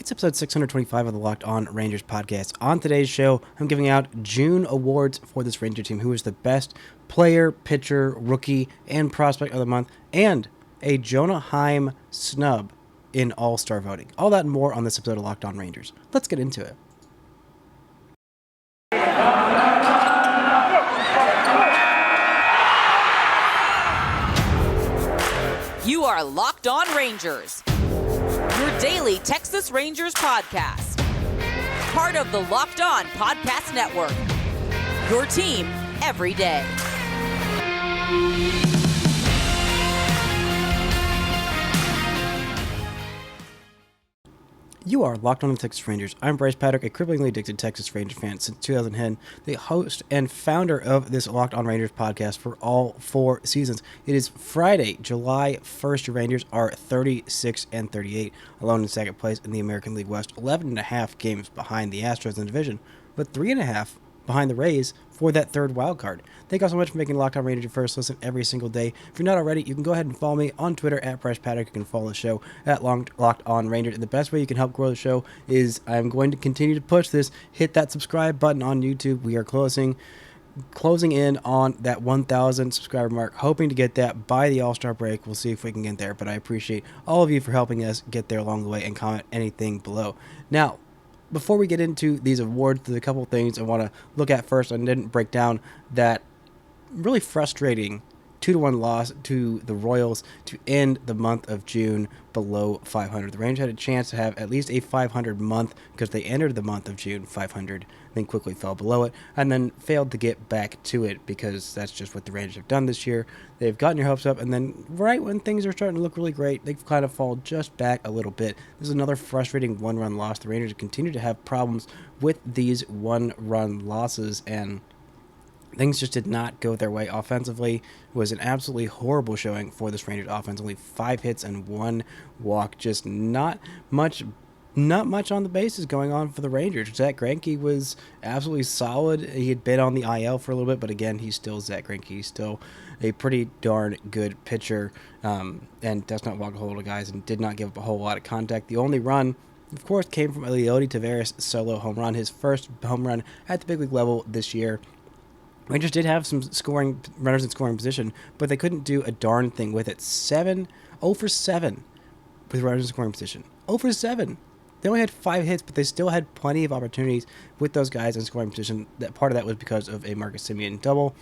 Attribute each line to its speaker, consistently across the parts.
Speaker 1: It's episode 625 of the Locked On Rangers podcast. On today's show, I'm giving out June awards for this Ranger team, who is the best player, pitcher, rookie, and prospect of the month, and a Jonah Heim snub in All-Star voting. All that and more on this episode of Locked On Rangers. Let's get into it.
Speaker 2: You are Locked On Rangers, your daily Texas Rangers podcast. Part of the Locked On Podcast Network, your team every day.
Speaker 1: You are Locked On the Texas Rangers. I'm Bryce Patrick, a cripplingly addicted Texas Ranger fan since 2010, the host and founder of this Locked On Rangers podcast for all 4 seasons. It is Friday, July 1st. Your Rangers are 36-38, alone in second place in the American League West, 11.5 games behind the Astros in the division, but 3.5 behind the Rays for that third wild card. Thank you all so much for making Locked On Rangers your first listen every single day. If you're not already, you can go ahead and follow me on Twitter at Bryce Patrick. You can follow the show at Locked On Rangers. And the best way you can help grow the show is I'm going to continue to push this. Hit that subscribe button on YouTube. We are closing in on that 1,000 subscriber mark, hoping to get that by the All-Star break. We'll see if we can get there, but I appreciate all of you for helping us get there along the way, and comment anything below. Now, before we get into these awards, there's a couple things I want to look at first. I didn't break down that really frustrating 2-1 loss to the Royals to end the month of June below 500. The Rangers had a chance to have at least a 500 month because they entered the month of June 500, then quickly fell below it, and then failed to get back to it because that's just what the Rangers have done this year. They've gotten your hopes up, and then right when things are starting to look really great, they've kind of fallen just back a little bit. This is another frustrating 1-run loss. The Rangers continue to have problems with these 1-run losses, and things just did not go their way. Offensively, it was an absolutely horrible showing for this Rangers offense. Only 5 hits and 1 walk. Just not much on the bases going on for the Rangers. Zach Greinke was absolutely solid. He had been on the IL for a little bit, but again, he's still Zach Greinke. He's still a pretty darn good pitcher, and does not walk a whole lot of guys and did not give up a whole lot of contact. The only run, of course, came from Leody Taveras' solo home run, his first home run at the big league level this year. Rangers did have some runners in scoring position, but they couldn't do a darn thing with it. 0 for 7 with runners in scoring position. 0 for 7. They only had 5 hits, but they still had plenty of opportunities with those guys in scoring position. That part of that was because of a Marcus Semien double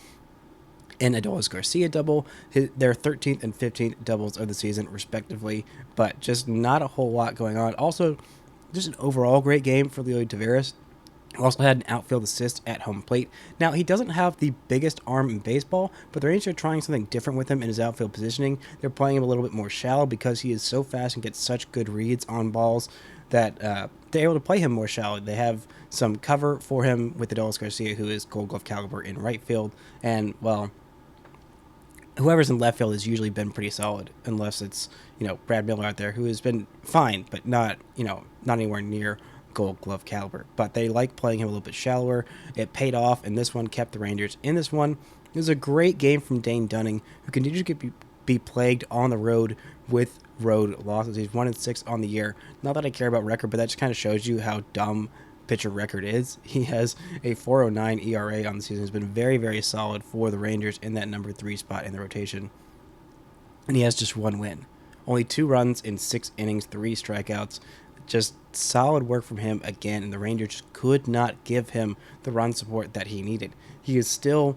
Speaker 1: and Adolis Garcia double, their 13th and 15th doubles of the season, respectively, but just not a whole lot going on. Also, just an overall great game for Leody Taveras. Also had an outfield assist at home plate. Now, he doesn't have the biggest arm in baseball, but the Rangers are trying something different with him in his outfield positioning. They're playing him a little bit more shallow because he is so fast and gets such good reads on balls that they're able to play him more shallow. They have some cover for him with Adolis Garcia, who is Gold Glove caliber in right field. And, well, whoever's in left field has usually been pretty solid, unless it's, Brad Miller out there, who has been fine, but not anywhere near Gold Glove caliber. But they like playing him a little bit shallower. It paid off, and this one kept the Rangers in this one. It was a great game from Dane Dunning, who continues to be plagued on the road with road losses. He's 1-6 on the year. Not that I care about record, but that just kind of shows you how dumb pitcher record is. He has a 4.09 ERA on the season. He's been very, very solid for the Rangers in that number 3 spot in the rotation. And he has just 1 win. Only 2 runs in 6 innings, 3 strikeouts. Just solid work from him again, and the Rangers just could not give him the run support that he needed. He is still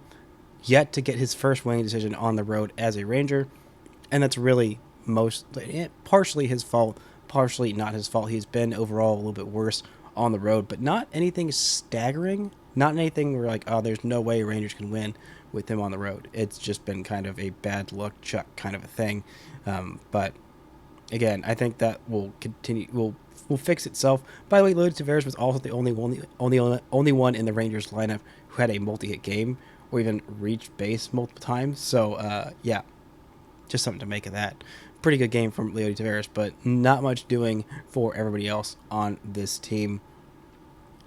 Speaker 1: yet to get his first winning decision on the road as a Ranger, and that's really partially his fault, partially not his fault. He's been overall a little bit worse on the road, but not anything staggering, not anything where there's no way Rangers can win with him on the road. It's just been kind of a bad luck Chuck kind of a thing, but again, I think that will continue. Will fix itself. By the way, Leody Taveras was also the only one in the Rangers lineup who had a multi-hit game or even reached base multiple times. So, yeah, just something to make of that. Pretty good game from Leody Taveras, but not much doing for everybody else on this team.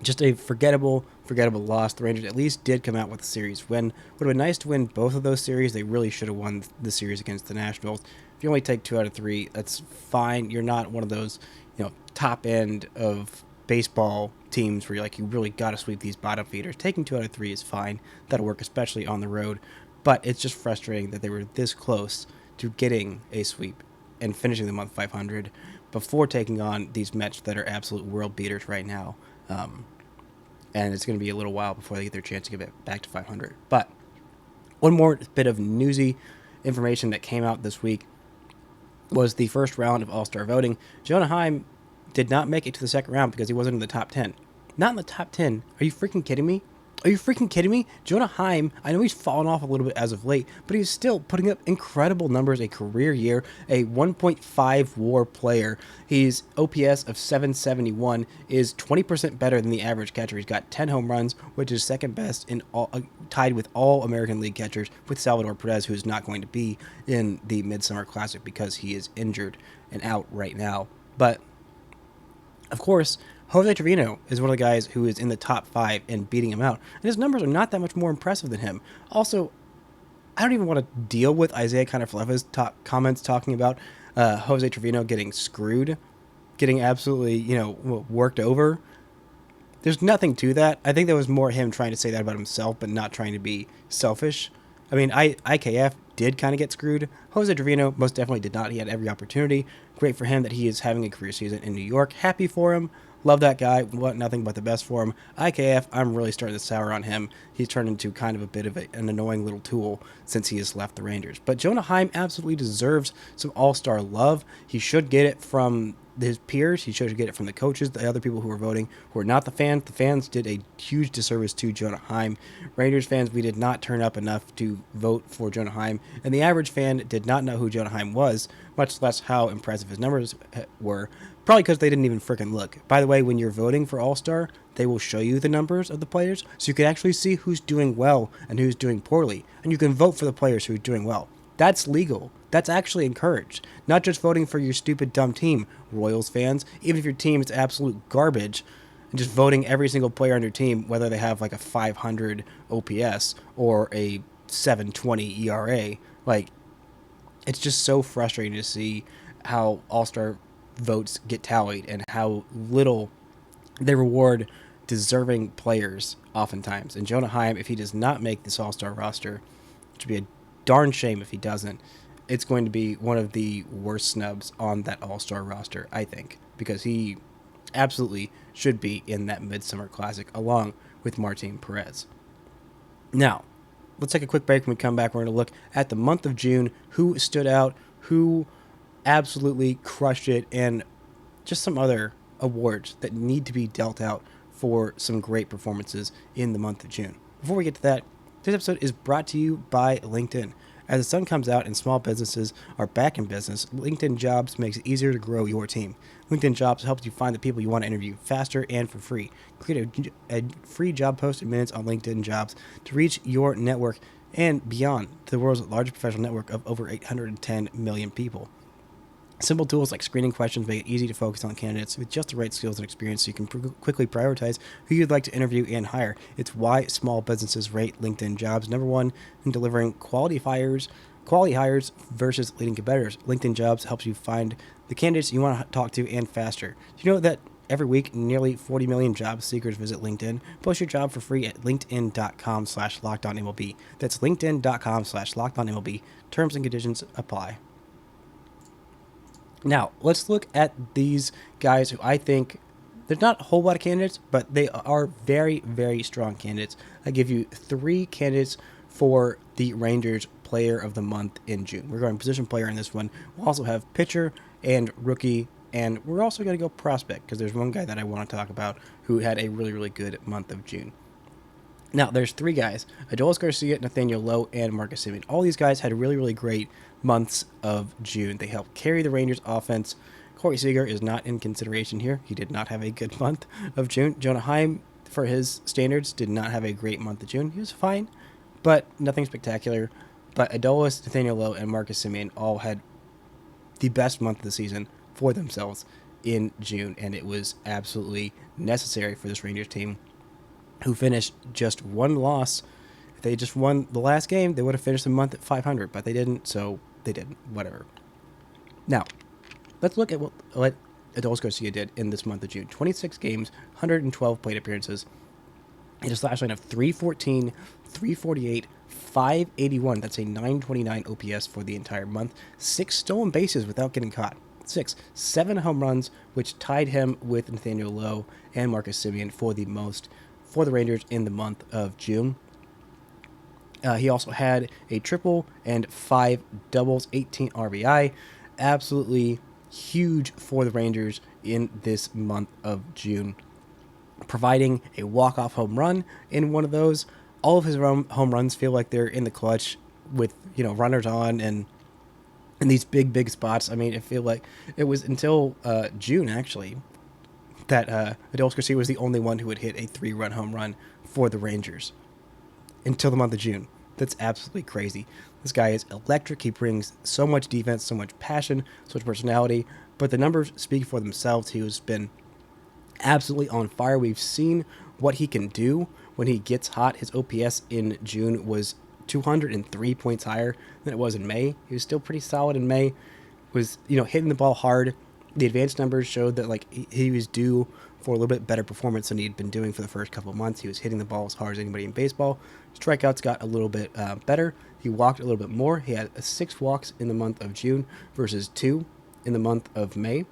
Speaker 1: Just a forgettable loss. The Rangers at least did come out with a series win. Would have been nice to win both of those series. They really should have won the series against the Nationals. If you only take 2 out of 3, that's fine. You're not one of those, top end of baseball teams where you really got to sweep these bottom feeders. Taking 2 out of 3 is fine. That'll work, especially on the road. But it's just frustrating that they were this close to getting a sweep and finishing the month 500 before taking on these Mets that are absolute world beaters right now. And it's going to be a little while before they get their chance to get back to 500. But one more bit of newsy information that came out this week was the first round of All-Star voting. Jonah Heim did not make it to the second round because he wasn't in the top 10. Not in the top 10. Are you freaking kidding me? Are you freaking kidding me? Jonah Heim, I know he's fallen off a little bit as of late, but he's still putting up incredible numbers, a career year, a 1.5 WAR player. His OPS of 771 is 20% better than the average catcher. He's got 10 home runs, which is second best in all, tied with all American League catchers, with Salvador Perez, who's not going to be in the Midsummer Classic because he is injured and out right now. But, of course, Jose Trevino is one of the guys who is in the top 5 and beating him out. And his numbers are not that much more impressive than him. Also, I don't even want to deal with Isaiah Kiner-Falefa's comments talking about Jose Trevino getting screwed, getting absolutely, worked over. There's nothing to that. I think that was more him trying to say that about himself, but not trying to be selfish. I mean, IKF did kind of get screwed. Jose Trevino most definitely did not. He had every opportunity. Great for him that he is having a career season in New York. Happy for him. Love that guy. Want nothing but the best for him. IKF, I'm really starting to sour on him. He's turned into kind of a bit of an annoying little tool since he has left the Rangers. But Jonah Heim absolutely deserves some all-star love. He should get it from his peers. He should get it from the coaches, the other people who are voting, who are not the fans. The fans did a huge disservice to Jonah Heim. Rangers fans, we did not turn up enough to vote for Jonah Heim. And the average fan did not know who Jonah Heim was, much less how impressive his numbers were. Probably because they didn't even freaking look. By the way, when you're voting for All-Star, they will show you the numbers of the players, so you can actually see who's doing well and who's doing poorly. And you can vote for the players who are doing well. That's legal. That's actually encouraged. Not just voting for your stupid, dumb team, Royals fans. Even if your team is absolute garbage, and just voting every single player on your team, whether they have like a 500 OPS or a 720 ERA. It's just so frustrating to see how All-Star votes get tallied and how little they reward deserving players oftentimes. And Jonah Heim, if he does not make this All-Star roster, which would be a darn shame if he doesn't, it's going to be one of the worst snubs on that All-Star roster, I think, because he absolutely should be in that Midsummer Classic along with Martin Perez. Now, let's take a quick break. When we come back, we're going to look at the month of June, who stood out, who absolutely crushed it, and just some other awards that need to be dealt out for some great performances in the month of June. Before we get to that, this episode is brought to you by LinkedIn. As the sun comes out and small businesses are back in business, LinkedIn Jobs makes it easier to grow your team. LinkedIn Jobs helps you find the people you want to interview faster and for free. Create a free job post in minutes on LinkedIn Jobs to reach your network and beyond to the world's largest professional network of over 810 million people. Simple tools like screening questions make it easy to focus on candidates with just the right skills and experience so you can quickly prioritize who you'd like to interview and hire. It's why small businesses rate LinkedIn Jobs number one in delivering quality hires versus leading competitors. LinkedIn Jobs helps you find the candidates you want to talk to and faster. Do you know that every week, nearly 40 million job seekers visit LinkedIn? Post your job for free at linkedin.com/LockedOnMLB. That's linkedin.com/LockedOnMLB. Terms and conditions apply. Now, let's look at these guys who I think, there's not a whole lot of candidates, but they are very, very strong candidates. I give you 3 candidates for the Rangers Player of the Month in June. We're going position player in this one. We'll also have pitcher and rookie, and we're also going to go prospect because there's one guy that I want to talk about who had a really, really good month of June. Now, there's 3 guys, Adolis Garcia, Nathaniel, Lowe, and Marcus Semien. All these guys had really, really great months of June. They helped carry the Rangers offense. Corey Seager is not in consideration here. He did not have a good month of June. Jonah Heim, for his standards, did not have a great month of June. He was fine, but nothing spectacular. But Adolis, Nathaniel, Lowe, and Marcus Semien all had the best month of the season for themselves in June, and it was absolutely necessary for this Rangers team, who finished just 1 loss. If they just won the last game, they would have finished the month at 500, but they didn't, so they didn't. Whatever. Now, let's look at what Adolis Garcia did in this month of June. 26 games, 112 plate appearances. He had a slash line of 314, 348, 581. That's a 929 OPS for the entire month. 6 stolen bases without getting caught. 7 home runs, which tied him with Nathaniel Lowe and Marcus Semien for the most for the Rangers in the month of June. He also had a triple and 5 doubles, 18 RBI. Absolutely huge for the Rangers in this month of June, providing a walk-off home run in one of those. All of his home runs feel like they're in the clutch with, runners on and in these big spots. I mean, I feel like it was until June, actually, that Adolis Garcia was the only one who would hit a 3-run home run for the Rangers until the month of June. That's absolutely crazy. This guy is electric. He brings so much defense, so much passion, so much personality, but the numbers speak for themselves. He has been absolutely on fire. We've seen what he can do when he gets hot. His OPS in June was 203 points higher than it was in May. He was still pretty solid in May. Was hitting the ball hard. The advanced numbers showed that he was due for a little bit better performance than he'd been doing for the first couple of months. He was hitting the ball as hard as anybody in baseball. Strikeouts got a little bit better. He walked a little bit more. He had 6 walks in the month of June versus 2 in the month of May.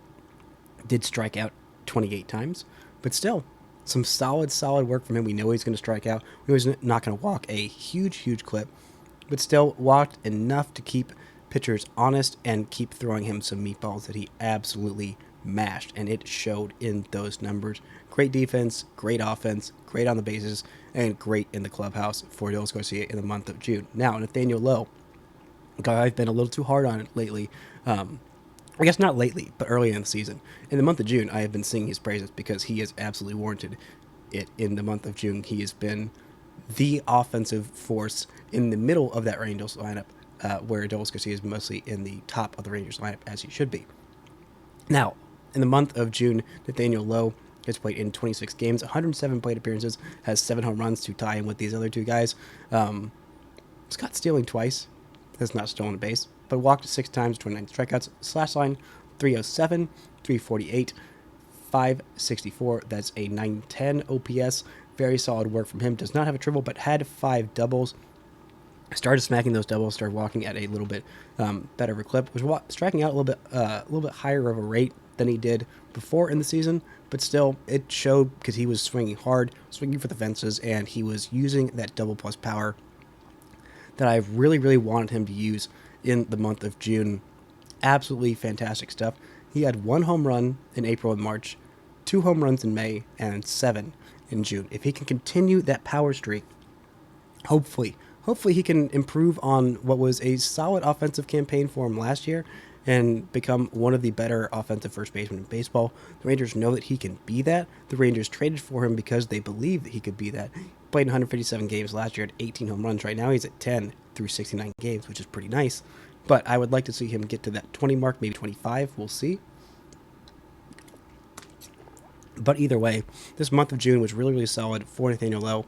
Speaker 1: Did strike out 28 times, but still some solid work from him. We know he's going to strike out. We know he's not going to walk a huge clip, but still walked enough to keep pitchers honest and keep throwing him some meatballs that he absolutely mashed, and it showed in those numbers. Great defense, great offense, great on the bases, and great in the clubhouse for Adolis Garcia in the month of June. Now, Nathaniel Lowe, a guy I've been a little too hard on lately. I guess not lately, but early in the season. In the month of June, I have been singing his praises because he has absolutely warranted it. In the month of June, he has been the offensive force in the middle of that Rangers lineup, where Adolis Garcia is mostly in the top of the Rangers lineup, as he should be. Now, in the month of June, Nathaniel Lowe has played in 26 games, 107 plate appearances, has 7 home runs to tie him with these other 2 guys. He's got stealing twice, has not stolen a base, but walked 6 times, 29 strikeouts, slash line 307, 348, 564. That's a 910 OPS. Very solid work from him. Does not have a triple, but had 5 doubles. Started smacking those doubles. Started walking at a little bit better of a clip. Was striking out a little bit higher of a rate than he did before in the season, but still it showed because he was swinging hard, swinging for the fences, and he was using that double plus power that I really wanted him to use in the month of June. Absolutely fantastic stuff. He had 1 home run in April and March, 2 home runs in May, and 7 in June. If he can continue that power streak, hopefully he can improve on what was a solid offensive campaign for him last year and become one of the better offensive first basemen in baseball. The Rangers know that he can be that. The Rangers traded for him because they believe that he could be that. He played in 157 games last year at 18 home runs. Right now he's at 10 through 69 games, which is pretty nice. But I would like to see him get to that 20 mark, maybe 25. We'll see. But either way, this month of June was really solid for Nathaniel Lowe.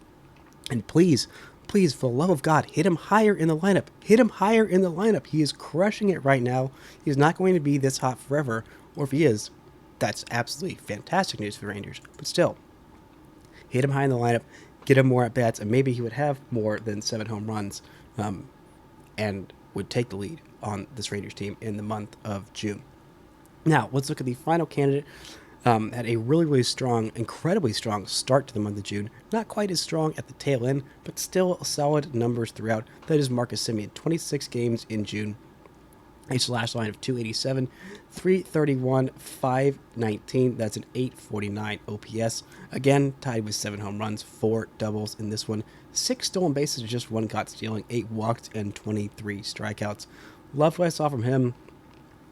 Speaker 1: And please, for the love of God, hit him higher in the lineup. Hit him higher in the lineup. He is crushing it right now. He's not going to be this hot forever. Or if he is, that's absolutely fantastic news for the Rangers. But still, hit him high in the lineup, get him more at-bats, and maybe he would have more than 7 home runs and would take the lead on this Rangers team in the month of June. Now, let's look at the final candidate. Had a really strong, incredibly strong start to the month of June. Not quite as strong at the tail end, but still solid numbers throughout. That is Marcus Semien. 26 games in June. A slash line of 287, 331, 519. That's an 849 OPS. Again, tied with 7 home runs, 4 doubles in this one. 6 stolen bases, just 1 caught stealing, 8 walked, and 23 strikeouts. Loved what I saw from him.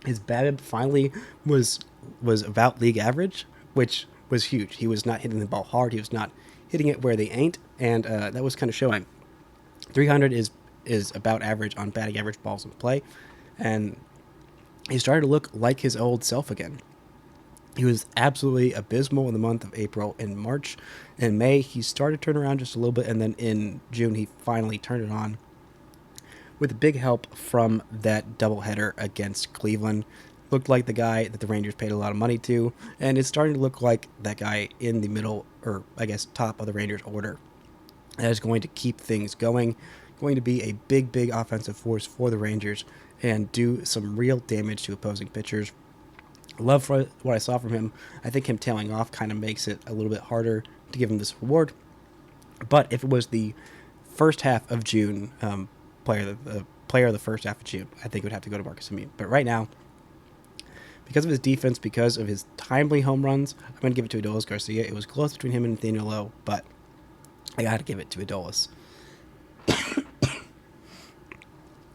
Speaker 1: His BABIP finally was about league average, which was huge. He was not hitting the ball hard. He was not hitting it where they ain't, and that was kind of showing. 300 is about average on batting average balls in play, and he started to look like his old self again. He was absolutely abysmal in the month of April and March. In May, he started to turn around just a little bit, and then in June, he finally turned it on with big help from that doubleheader against Cleveland. looked like the guy that the Rangers paid a lot of money to, and it's starting to look like that guy in the middle, or I guess top of the Rangers order, that is going to keep things going, going to be a big, big offensive force for the Rangers and do some real damage to opposing pitchers. Love for what I saw from him. I think him tailing off kind of makes it a little bit harder to give him this reward. But if it was the first half of June, player of the first half of June, I think it would have to go to Marcus Semien. But right now, because of his defense, because of his timely home runs, I'm going to give it to Adolis Garcia. It was close between him and Nathaniel Lowe, but I got to give it to Adolis.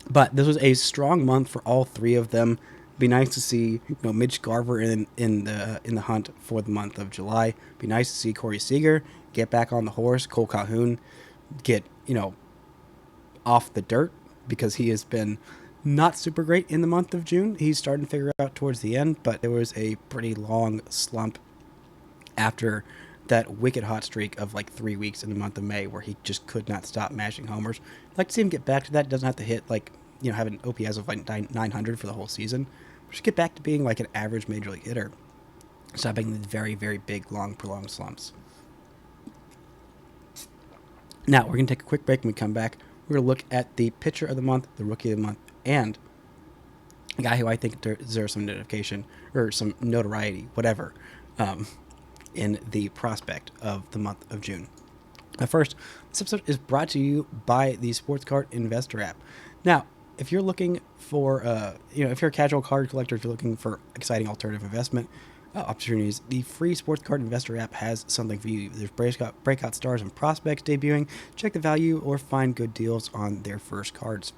Speaker 1: But this was a strong month for all three of them. Be nice to see, Mitch Garver in the hunt for the month of July. Be nice to see Corey Seager get back on the horse. Cole Calhoun get off the dirt, because he has been not super great in the month of June. He's starting to figure it out towards the end, but there was a pretty long slump after that wicked hot streak of like 3 weeks in the month of May where he just could not stop mashing homers. I'd like to see him get back to that. Doesn't have to hit have an OPS of like 900 for the whole season. Just get back to being like an average major league hitter. Stopping the very, very big, long, prolonged slumps. Now, we're going to take a quick break. When we come back, we're going to look at the pitcher of the month, the rookie of the month, and a guy who I think deserves some notification or some notoriety, whatever, in the prospect of the month of June. First, this episode is brought to you by the Sports Card Investor app. Now, if you're looking for, if you're a casual card collector, if you're looking for exciting alternative investment opportunities, the free Sports Card Investor app has something for you. There's breakout stars and prospects debuting. Check the value or find good deals on their first cards.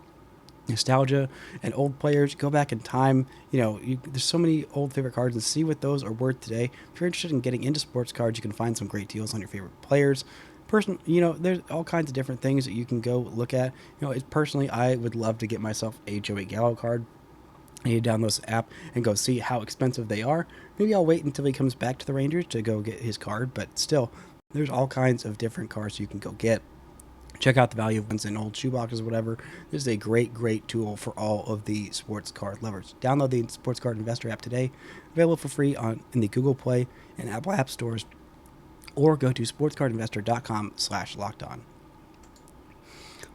Speaker 1: Nostalgia and old players, go back in time. There's so many old favorite cards, and see what those are worth today. If you're interested in getting into sports cards, you can find some great deals on your favorite players. There's all kinds of different things that you can go look at. Personally, I would love to get myself a Joey Gallo card. I need to download this app and go see how expensive they are. Maybe I'll wait until he comes back to the Rangers to go get his card, but still, there's all kinds of different cards you can go get. Check out the value of ones in old shoeboxes, whatever. This is a great, great tool for all of the sports card lovers. Download the Sports Card Investor app today. Available for free in the Google Play and Apple App Stores, or go to sportscardinvestor.com/lockedon.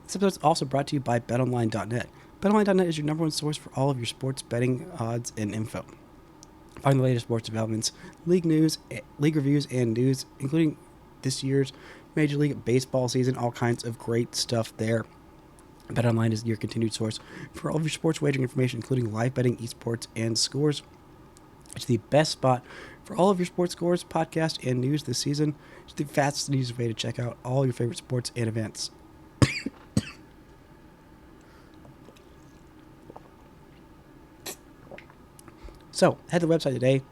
Speaker 1: This episode is also brought to you by BetOnline.net. BetOnline.net is your number one source for all of your sports betting odds and info. Find the latest sports developments, league news, league reviews, and news, including this year's Major League Baseball season. All kinds of great stuff there. BetOnline is your continued source for all of your sports wagering information, including live betting, esports, and scores. It's the best spot for all of your sports scores, podcasts, and news this season. It's the fastest and easiest way to check out all your favorite sports and events. So, head to the website today,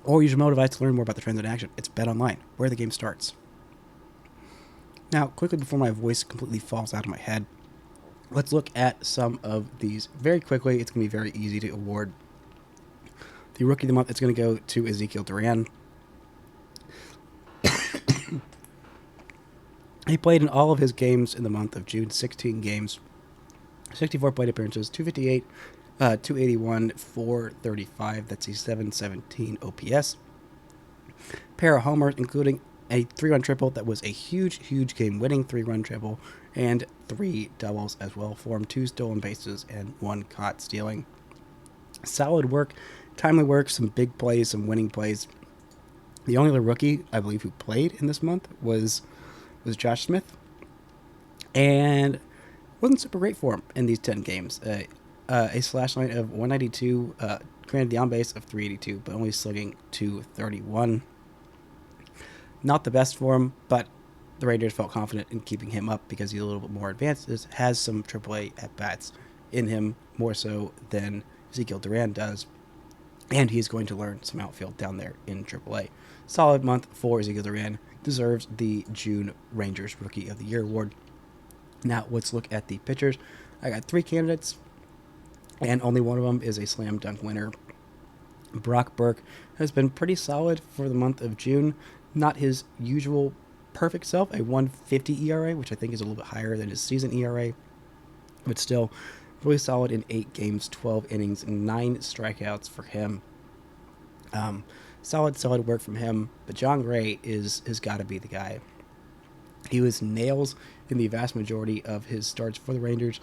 Speaker 1: or use your mobile device to learn more about the trends in action. It's BetOnline, where the game starts. Now, quickly before my voice completely falls out of my head, let's look at some of these very quickly. It's going to be very easy to award. The Rookie of the Month is going to go to Ezekiel Duran. He played in all of his games in the month of June, 16 games, 64 plate appearances, 258, 281, 435. That's a 717 OPS. Pair of homers, including a 3-run triple that was a huge, huge game-winning 3-run triple, and 3 doubles as well for him, 2 stolen bases and 1 caught stealing. Solid work, timely work, some big plays, some winning plays. The only other rookie, I believe, who played in this month was Josh Smith, and wasn't super great for him in these 10 games. A slash line of 192, granted the on base of 382, but only slugging 231. Not the best for him, but the Rangers felt confident in keeping him up because he's a little bit more advanced, has some AAA at-bats in him, more so than Ezekiel Duran does, and he's going to learn some outfield down there in AAA. Solid month for Ezekiel Duran. Deserves the June Rangers Rookie of the Year award. Now, let's look at the pitchers. I got 3 candidates, and only one of them is a slam dunk winner. Brock Burke has been pretty solid for the month of June. Not his usual perfect self, a 150 ERA, which I think is a little bit higher than his season ERA. But still, Really solid in 8 games, 12 innings, 9 strikeouts for him. Solid work from him. But Jon Gray has got to be the guy. He was nails in the vast majority of his starts for the Rangers.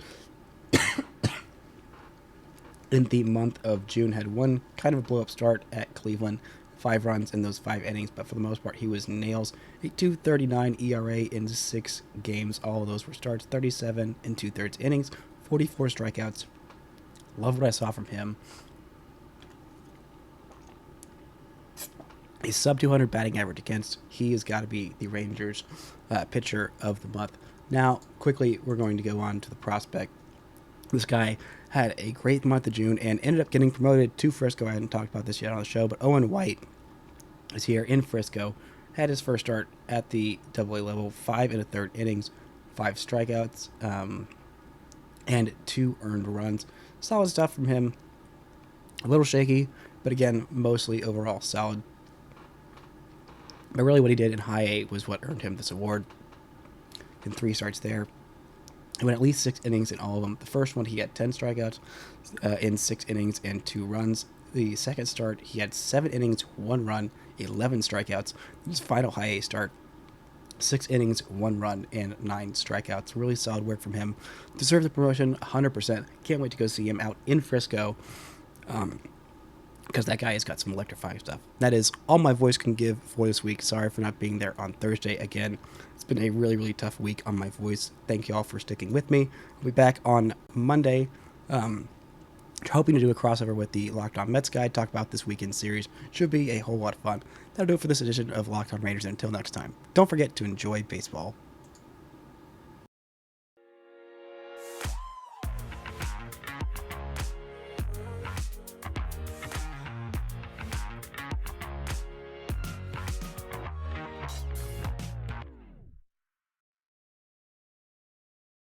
Speaker 1: In the month of June, had one kind of a blow-up start at Cleveland, 5 runs in those 5 innings, but for the most part, he was nails. A 2.39 ERA in 6 games. All of those were starts, 37 and 2/3 innings, 44 strikeouts. Love what I saw from him. A sub 200 batting average against. He has got to be the Rangers pitcher of the month. Now, quickly, we're going to go on to the prospect. This guy had a great month of June and ended up getting promoted to Frisco. I hadn't talked about this yet on the show, but Owen White is here in Frisco. Had his first start at the AA level, 5 1/3 innings, 5 strikeouts, and 2 earned runs. Solid stuff from him. A little shaky, but again, mostly overall solid. But really what he did in high A was what earned him this award. In 3 starts there. He went at least 6 innings in all of them. The first one, he had 10 strikeouts in 6 innings and 2 runs. The second start, he had 7 innings, 1 run, 11 strikeouts. His final high A start, 6 innings, 1 run, and 9 strikeouts. Really solid work from him. Deserves the promotion, 100%. Can't wait to go see him out in Frisco, because that guy has got some electrifying stuff. That is all my voice can give for this week. Sorry for not being there on Thursday again. It's been a really, really tough week on my voice. Thank you all for sticking with me. I'll be back on Monday. Hoping to do a crossover with the Locked On Mets guy, talk about this weekend series. Should be a whole lot of fun. That'll do it for this edition of Locked On Rangers. Until next time, don't forget to enjoy baseball.